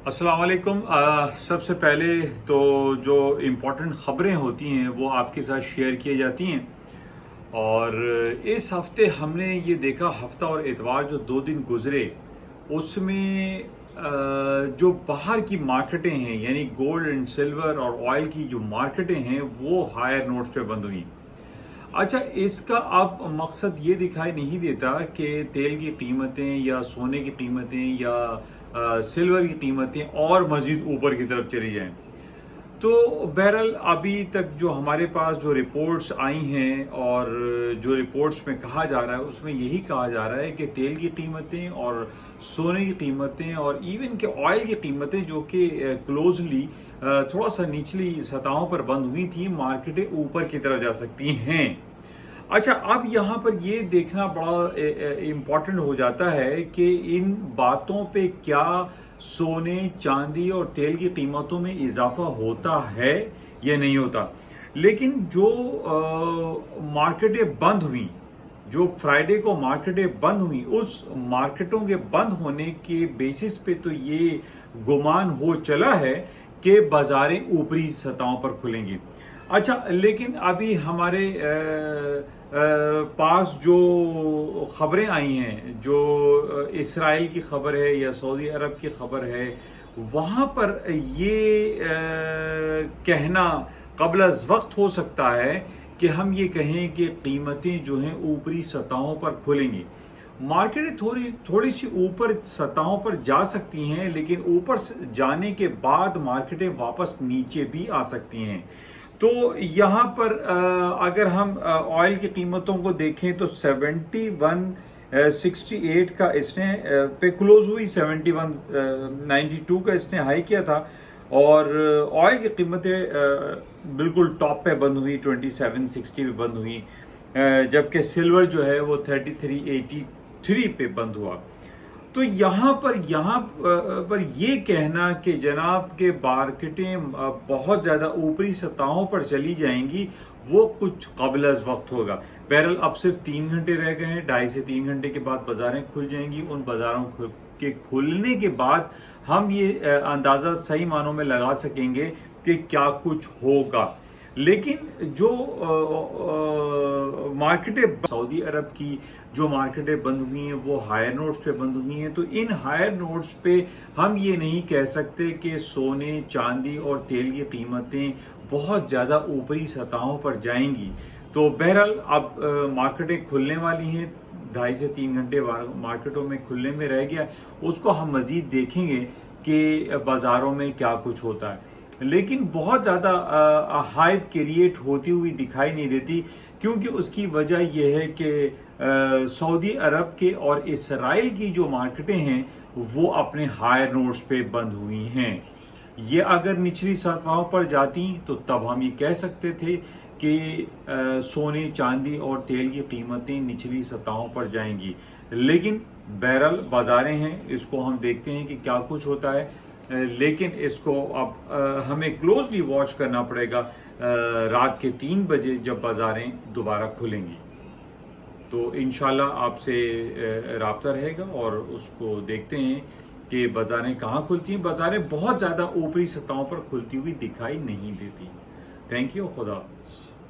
अस्सलाम वालेकुम। सबसे पहले तो जो इम्पोर्टेंट ख़बरें होती हैं वो आपके साथ शेयर की जाती हैं। और इस हफ्ते हमने ये देखा, हफ्ता और इतवार जो 2 दिन गुजरे उसमें जो बाहर की मार्केटें हैं यानी गोल्ड एंड सिल्वर और ऑयल की जो मार्केटें हैं वो हायर नोट्स पे बंद हुई। अच्छा, इसका अब मकसद ये दिखाई नहीं देता कि तेल की कीमतें या सोने की कीमतें या सिल्वर की कीमतें और मज़ीद ऊपर की तरफ चली जाएं। तो बहरहाल अभी तक जो हमारे पास जो रिपोर्ट्स आई हैं और जो रिपोर्ट्स में कहा जा रहा है उसमें यही कहा जा रहा है कि तेल की कीमतें और सोने की कीमतें और इवन के ऑयल की कीमतें जो कि क्लोजली थोड़ा सा निचली सतहों पर बंद हुई थी, मार्केटें ऊपर की तरफ जा सकती हैं। अच्छा, अब यहाँ पर ये देखना बड़ा इम्पोर्टेंट हो जाता है कि इन बातों पे क्या सोने, चांदी और तेल की कीमतों में इजाफा होता है या नहीं होता। लेकिन जो मार्केटें बंद हुई, जो फ्राइडे को मार्केटें बंद हुई, उस मार्केटों के बंद होने के बेसिस पे तो ये गुमान हो चला है कि बाजारें ऊपरी सतहों पर खुलेंगी। अच्छा, लेकिन अभी हमारे पास जो खबरें आई हैं, जो इसराइल की खबर है या सऊदी अरब की खबर है, वहाँ पर ये कहना कबल अज़ वक्त हो सकता है कि हम ये कहें कि कीमतें जो हैं ऊपरी सतहों पर खुलेंगी। मार्केटें थोड़ी थोड़ी सी ऊपर सतहों पर जा सकती हैं, लेकिन ऊपर जाने के बाद मार्केटें वापस नीचे भी आ सकती हैं। तो यहाँ पर अगर हम ऑयल की कीमतों को देखें तो 7168 का इसने पे क्लोज हुई, 7192 का इसने हाई किया था। और ऑयल की कीमतें बिल्कुल टॉप पे बंद हुई, 2760 पे बंद हुई, जबकि सिल्वर जो है वो 3383 पे बंद हुआ। तो यहाँ पर ये कहना कि जनाब के मार्केटें बहुत ज़्यादा ऊपरी सतहों पर चली जाएंगी, वो कुछ काबिल अज़ वक्त होगा। बहरहाल अब सिर्फ 3 घंटे रह गए हैं, 2.5 से 3 घंटे के बाद बाज़ारें खुल जाएंगी। उन बाज़ारों के खुलने के बाद हम ये अंदाज़ा सही मानों में लगा सकेंगे कि क्या कुछ होगा। लेकिन जो मार्केटें सऊदी अरब की जो मार्केटें बंद हुई हैं वो हायर नोट्स पे बंद हुई हैं, तो इन हायर नोट्स पे हम ये नहीं कह सकते कि सोने, चांदी और तेल की कीमतें बहुत ज़्यादा ऊपरी सतहों पर जाएंगी। तो बहरहाल अब मार्केटें खुलने वाली हैं, 2.5 से 3 घंटे मार्केटों में खुलने में रह गया, उसको हम मज़ीद देखेंगे कि बाज़ारों में क्या कुछ होता है। लेकिन बहुत ज़्यादा हाइप क्रिएट होती हुई दिखाई नहीं देती, क्योंकि उसकी वजह यह है कि सऊदी अरब के और इसराइल की जो मार्केटें हैं वो अपने हायर नोट्स पे बंद हुई हैं। ये अगर निचली सतहों पर जाती तो तब हम ये कह सकते थे कि सोने, चांदी और तेल की कीमतें निचली सतहों पर जाएंगी। लेकिन बहरहाल बाज़ारें हैं, इसको हम देखते हैं कि क्या कुछ होता है। लेकिन इसको अब हमें क्लोजली वॉच करना पड़ेगा रात के 3 बजे जब बाज़ारें दोबारा खुलेंगी। तो इंशाल्लाह आपसे राब्ता रहेगा और उसको देखते हैं कि बाज़ारें कहाँ खुलती हैं। बाज़ारें बहुत ज़्यादा ऊपरी सतहों पर खुलती हुई दिखाई नहीं देती। थैंक यू, खुदा हाफ़िज़।